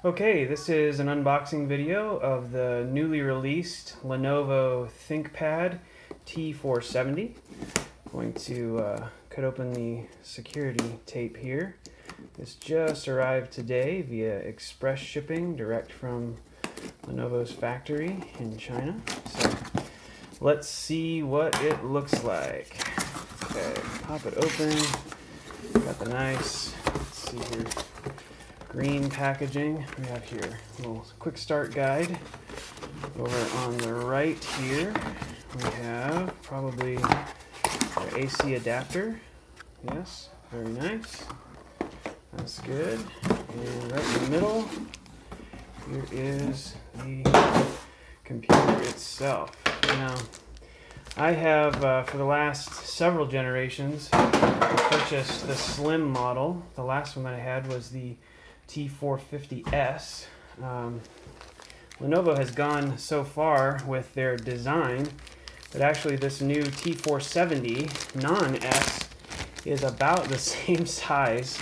Okay, this is an unboxing video of the newly released Lenovo ThinkPad T470. I'm going to cut open the security tape here. This just arrived today via express shipping direct from Lenovo's factory in China. So let's see what it looks like. Okay, pop it open. Got the nice, let's see here, green packaging. We have here a little quick start guide. Over on the right here, we have probably our AC adapter. Yes, very nice. That's good. And right in the middle, here is the computer itself. Now, I have, for the last several generations, purchased the slim model. The last one that I had was the T450s. Lenovo has gone so far with their design, but actually this new T470 non-S is about the same size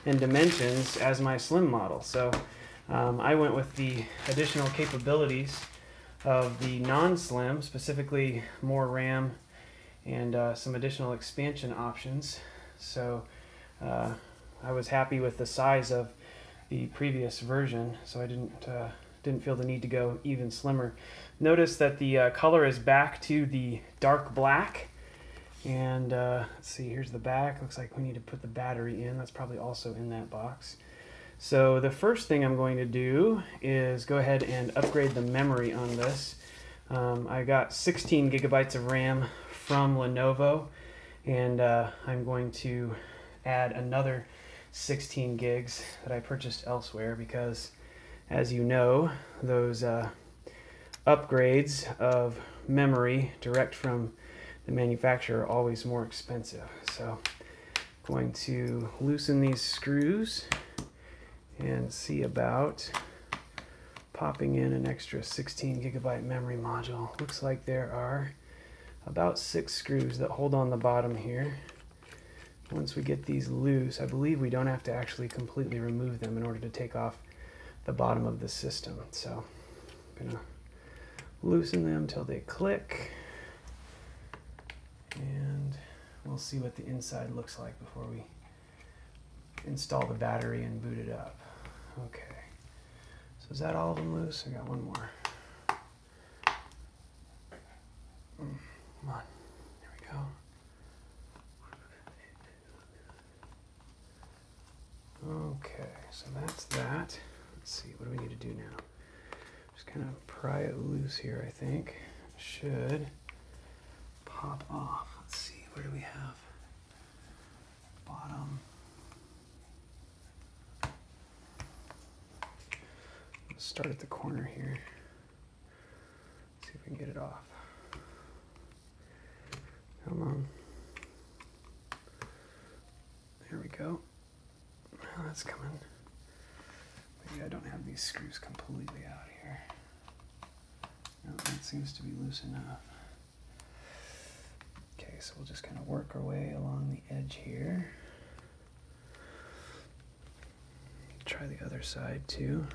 and dimensions as my slim model. So I went with the additional capabilities of the non-slim, specifically more RAM and some additional expansion options. So I was happy with the size of the previous version, so I didn't feel the need to go even slimmer. Notice that the color is back to the dark black, and let's see, here's the back. Looks like we need to put the battery in. That's probably also in that box. So the first thing I'm going to do is go ahead and upgrade the memory on this. I got 16 gigabytes of RAM from Lenovo, and I'm going to add another 16 gigs that I purchased elsewhere because, as you know, those upgrades of memory direct from the manufacturer are always more expensive. So I'm going to loosen these screws and see about popping in an extra 16 gigabyte memory module. Looks like there are about 6 screws that hold on the bottom here. Once we get these loose, I believe we don't have to actually completely remove them in order to take off the bottom of the system. So I'm gonna loosen them until they click, and we'll see what the inside looks like before we install the battery and boot it up. Okay, so is that all of them loose? I got one more. Come on, there we go. Okay, so that's that. Let's see, what do we need to do now? Just kind of pry it loose here, I think. It should pop off. Let's see, where do we have? Bottom. Let's start at the corner here. See if we can get it off. Come on. There we go. Oh, that's coming. Maybe I don't have these screws completely out here. No, that seems to be loose enough. Okay, so we'll just kind of work our way along the edge here. Try the other side too.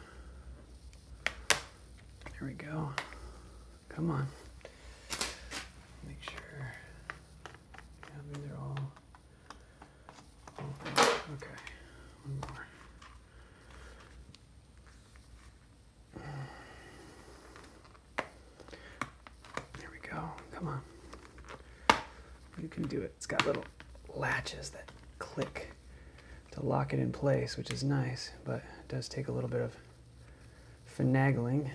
There we go. Come on. Make sure. Yeah, these are all open. Okay. One more. There we go. Come on. You can do it. It's got little latches that click to lock it in place, which is nice, but it does take a little bit of finagling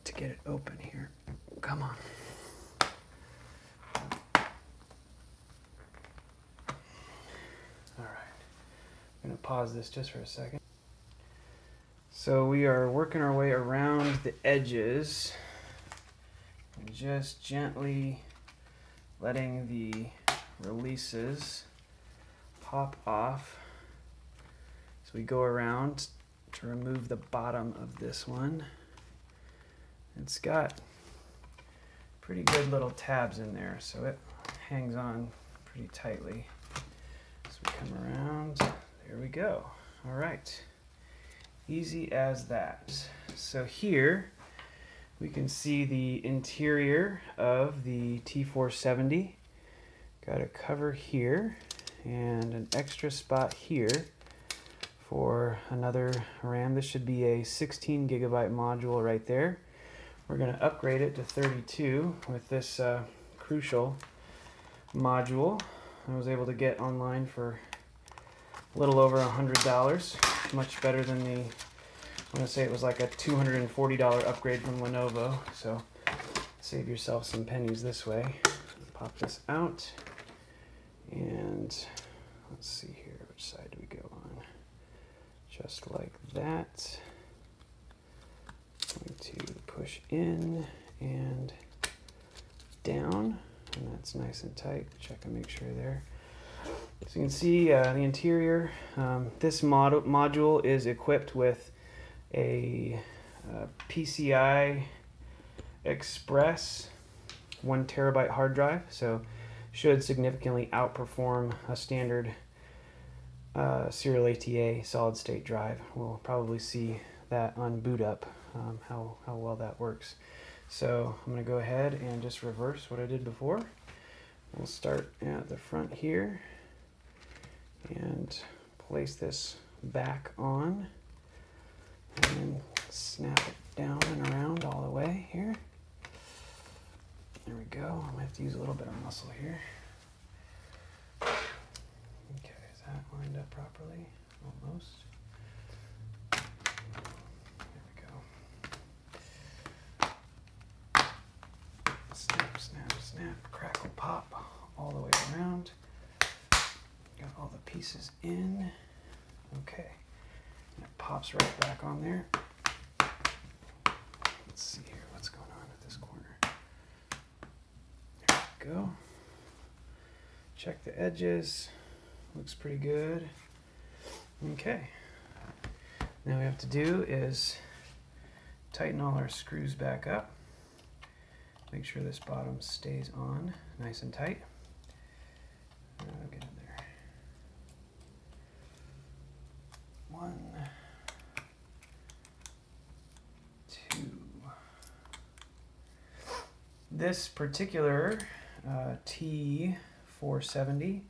to get it open here. Come on. I'm going to pause this just for a second. So we are working our way around the edges and just gently letting the releases pop off. So we go around to remove the bottom of this one. It's got pretty good little tabs in there, so it hangs on pretty tightly. So we come around. There we go. All right, easy as that. So here we can see the interior of the T470. Got a cover here and an extra spot here for another RAM. This should be a 16 gigabyte module right there. We're going to upgrade it to 32 with this crucial module I was able to get online for a little over $100. Much better than the, I want to say it was like a $240 upgrade from Lenovo. So save yourself some pennies this way. Pop this out. And let's see here, which side do we go on? Just like that. Going to push in and down, and that's nice and tight. Check and make sure there. So you can see the interior. This module is equipped with a PCI Express 1 terabyte hard drive, so should significantly outperform a standard serial ATA solid state drive. We'll probably see that on boot up, how well that works. So I'm going to go ahead and just reverse what I did before. We'll start at the front here and place this back on and snap it down and around all the way here. There we go. I might have to use a little bit of muscle here. Okay, is that lined up properly? Almost. There we go. Snap, snap, snap, crackle, pop, all the way around. Got all the pieces in. Okay. And it pops right back on there. Let's see here what's going on at this corner. There we go. Check the edges. Looks pretty good. Okay. Now we have to do is tighten all our screws back up. Make sure this bottom stays on nice and tight. Get in there. 1, 2. This particular T470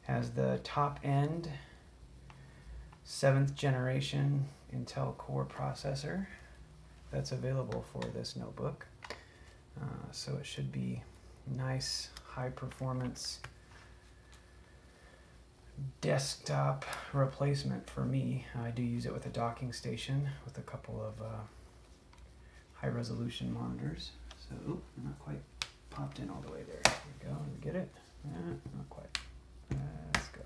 has the top end 7th generation Intel Core processor that's available for this notebook. So it should be nice, high performance desktop replacement for me. I do use it with a docking station with a couple of high resolution monitors. So, not quite popped in all the way there. There we go. Did we get it? Not quite. Let's go.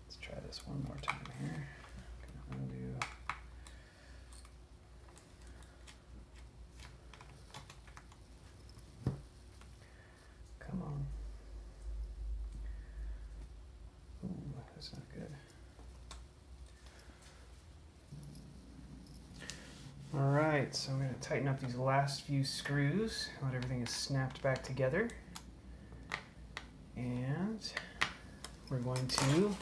Let's try this one more time here. Gonna undo. Come on. Ooh, that's not good. All right, so I'm going to tighten up these last few screws, let everything is snapped back together. And we're going to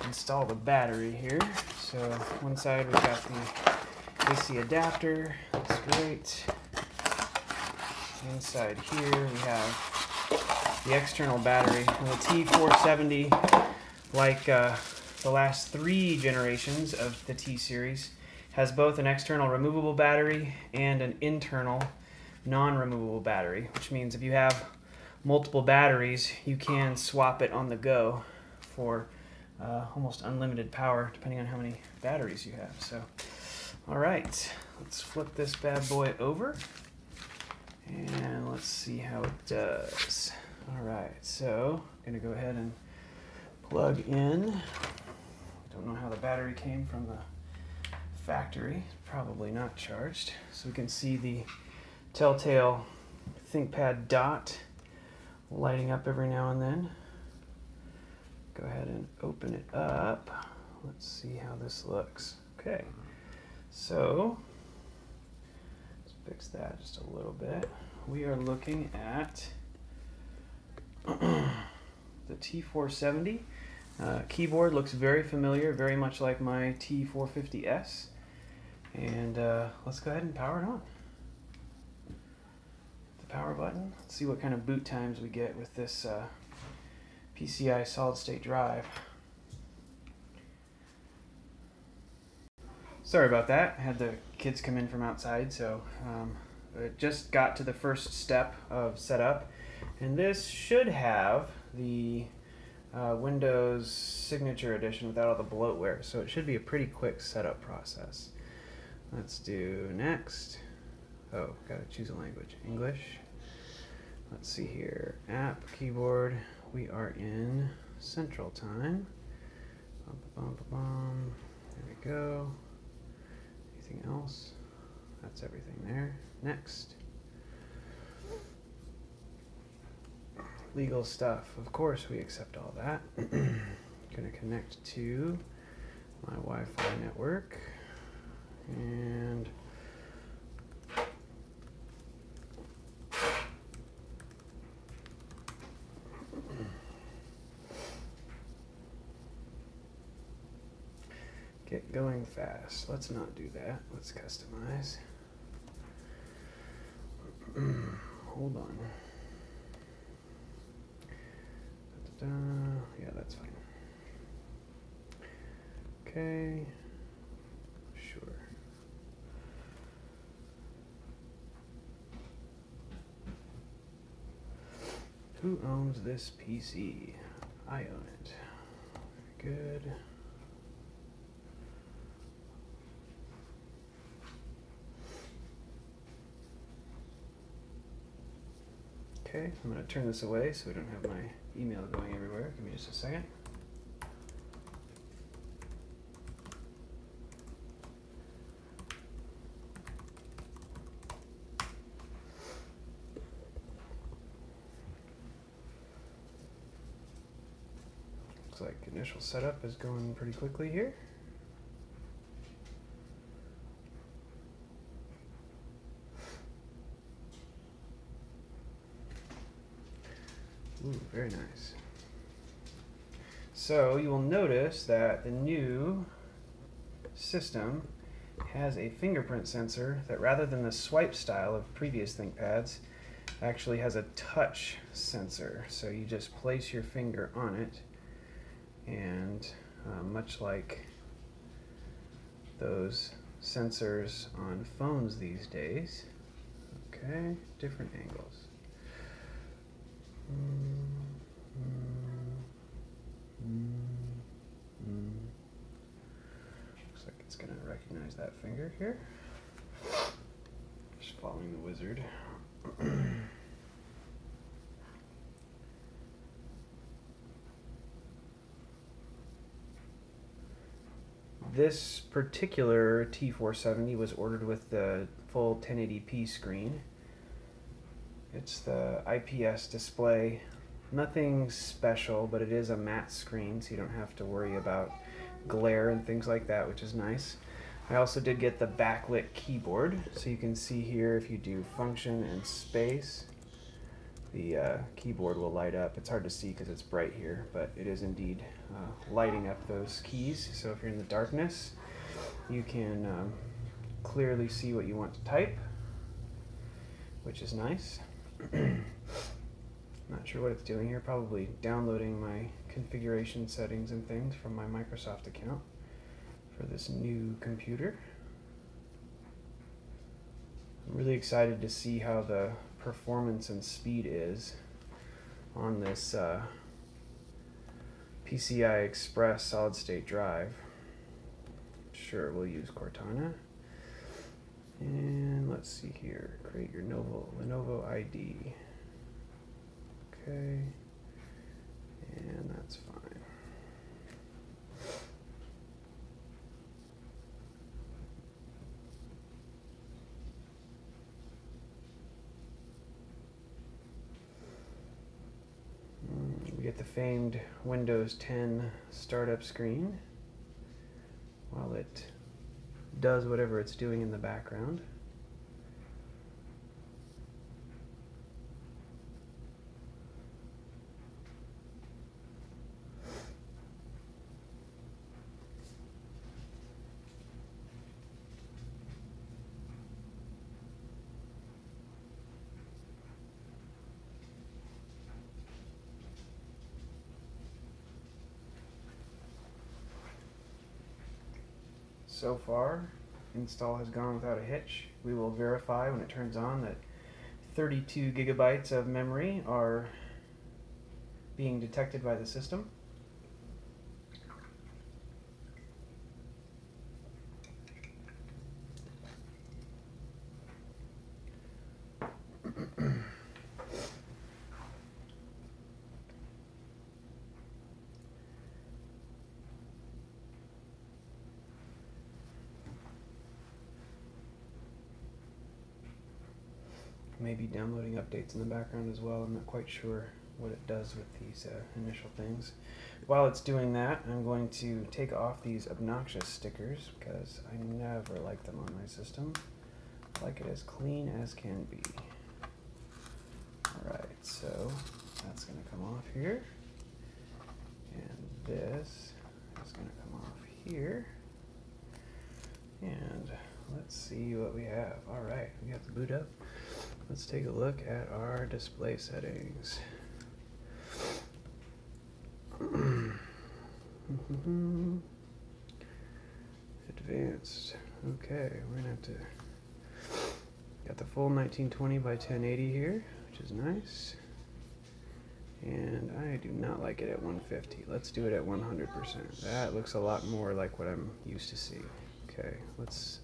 install the battery here. So one side we've got the AC adapter, that's great. Inside here we have the external battery. And the T470, like the last 3 generations of the T series, has both an external removable battery and an internal non-removable battery, which means if you have multiple batteries, you can swap it on the go for almost unlimited power, depending on how many batteries you have. So, all right, let's flip this bad boy over, and let's see how it does. All right, so I'm gonna go ahead and plug in. Don't know how the battery came from the factory, probably not charged. So we can see the telltale ThinkPad dot lighting up every now and then. Go ahead and open it up. Let's see how this looks. Okay, so let's fix that just a little bit. We are looking at the T470. Keyboard looks very familiar, very much like my T450s. And let's go ahead and power it on. The power button. Let's see what kind of boot times we get with this PCI solid-state drive. Sorry about that. I had the kids come in from outside, so it just got to the first step of setup. And this should have the Windows Signature Edition without all the bloatware, so it should be a pretty quick setup process. Let's do next. Oh, gotta choose a language. English. Let's see here. App, keyboard. We are in Central Time. Bum, bum, bum, bum. There we go. Anything else? That's everything there. Next. Legal stuff. Of course we accept all that. Gonna connect to my Wi-Fi network. And get going fast. Let's not do that. Let's customize. Hold on. Yeah, that's fine. Okay. Sure. Who owns this PC? I own it. Very good. Okay, I'm going to turn this away so we don't have my email going everywhere. Give me just a second. Looks like initial setup is going pretty quickly here. Ooh, very nice. So you will notice that the new system has a fingerprint sensor that, rather than the swipe style of previous ThinkPads, actually has a touch sensor. So you just place your finger on it, and much like those sensors on phones these days, okay, different angles. Looks like it's going to recognize that finger here. Just following the wizard. This particular T470 was ordered with the full 1080p screen. It's the IPS display. Nothing special, but it is a matte screen, so you don't have to worry about glare and things like that, which is nice. I also did get the backlit keyboard, so you can see here if you do function and space, the keyboard will light up. It's hard to see because it's bright here, but it is indeed lighting up those keys. So if you're in the darkness, you can clearly see what you want to type, which is nice. Not sure what it's doing here, probably downloading my configuration settings and things from my Microsoft account for this new computer. I'm really excited to see how the performance and speed is on this PCI Express solid state drive. Sure, we'll use Cortana. And let's see here, create your Lenovo ID. Okay, and that's fine. We get the famed Windows 10 startup screen while it does whatever it's doing in the background. so far, install has gone without a hitch. We will verify when it turns on that 32 gigabytes of memory are being detected by the system. Maybe downloading updates in the background as well. I'm not quite sure what it does with these initial things. While it's doing that, I'm going to take off these obnoxious stickers because I never like them on my system. I like it as clean as can be. Alright, so that's going to come off here. And this is going to come off here. And let's see what we have. Alright, we got the boot up. Let's take a look at our display settings. Advanced. Okay, we're gonna have to. Got the full 1920 by 1080 here, which is nice. And I do not like it at 150. Let's do it at 100%. That looks a lot more like what I'm used to seeing. Okay, let's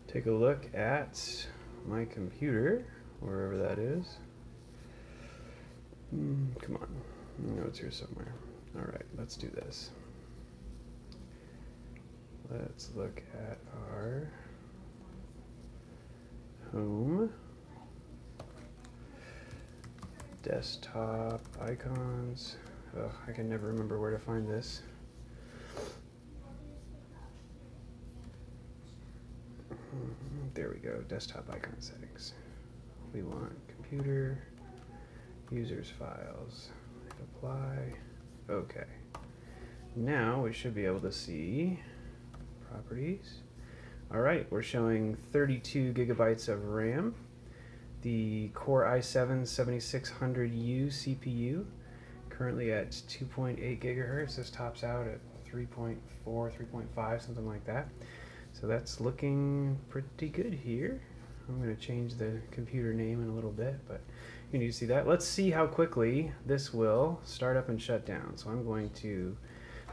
take a look at my computer, wherever that is. Come on, I know it's here somewhere. All right, let's do this. Let's look at our home, desktop icons. Ugh, I can never remember where to find this. There we go, desktop icon settings. We want computer, users, files, hit apply. Okay. Now we should be able to see properties. Alright, we're showing 32 gigabytes of RAM. The Core i7-7600U CPU, currently at 2.8 gigahertz. This tops out at 3.4, 3.5, something like that. So that's looking pretty good here. I'm going to change the computer name in a little bit, but you need to see that. Let's see how quickly this will start up and shut down. So I'm going to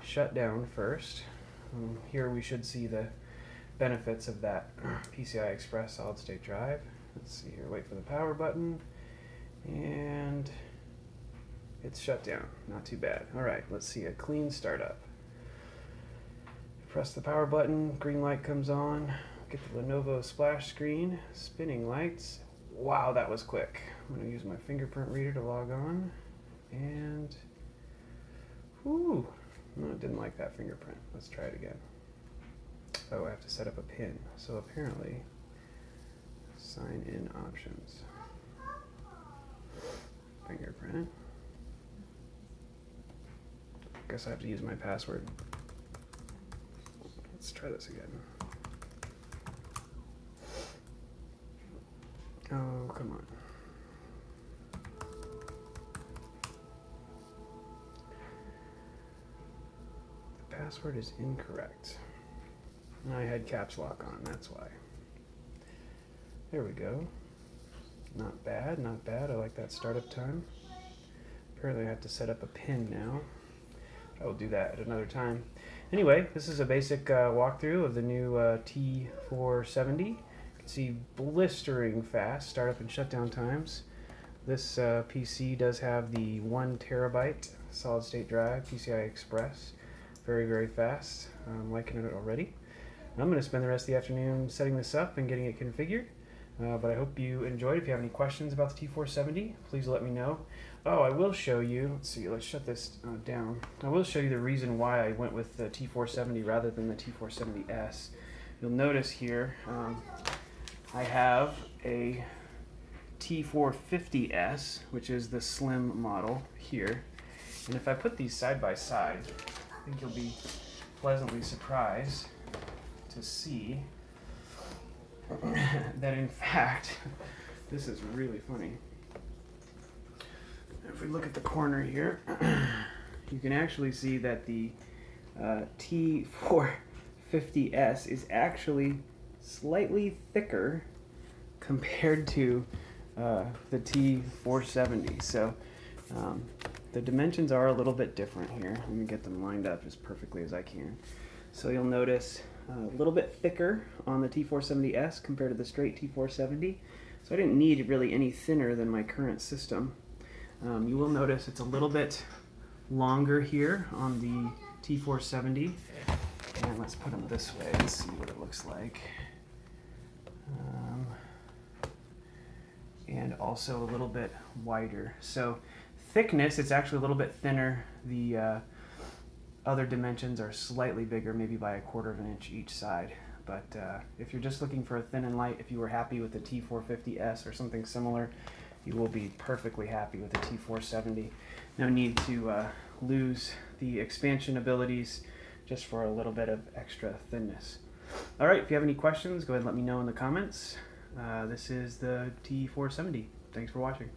shut down first. Here we should see the benefits of that PCI Express solid state drive. Let's see here, wait for the power button, and it's shut down. Not too bad. All right, let's see a clean startup. Press the power button, green light comes on. Get the Lenovo splash screen, spinning lights. Wow, that was quick. I'm going to use my fingerprint reader to log on. And, whoo, no, it didn't like that fingerprint. Let's try it again. Oh, I have to set up a PIN. So apparently, sign in options. Fingerprint. Guess I have to use my password. Let's try this again. Oh, come on. The password is incorrect. I had caps lock on, that's why. There we go. Not bad, not bad. I like that startup time. Apparently I have to set up a PIN now. I will do that at another time. Anyway, this is a basic walkthrough of the new T470. You can see blistering fast startup and shutdown times. This PC does have the 1 terabyte solid state drive, PCI Express. Very, very fast. I'm liking it already. I'm going to spend the rest of the afternoon setting this up and getting it configured. But I hope you enjoyed. If you have any questions about the T470, please let me know. Oh, I will show you, let's see, let's shut this down. I will show you the reason why I went with the T470 rather than the T470S. You'll notice here, I have a T450s, which is the slim model here. And if I put these side by side, I think you'll be pleasantly surprised to see that in fact, this is really funny. If we look at the corner here, you can actually see that the T450 T450s is actually slightly thicker compared to the T470. So the dimensions are a little bit different here. Let me get them lined up as perfectly as I can. So you'll notice a little bit thicker on the T470s compared to the straight T470. So I didn't need really any thinner than my current system. You will notice it's a little bit longer here on the T470. And let's put them this way and see what it looks like. And also a little bit wider. So thickness, it's actually a little bit thinner. The other dimensions are slightly bigger, maybe by 1/4 of an inch each side. But if you're just looking for a thin and light, if you were happy with the T450s or something similar, you will be perfectly happy with the T470. No need to lose the expansion abilities just for a little bit of extra thinness. All right, if you have any questions, go ahead and let me know in the comments. This is the T470. Thanks for watching.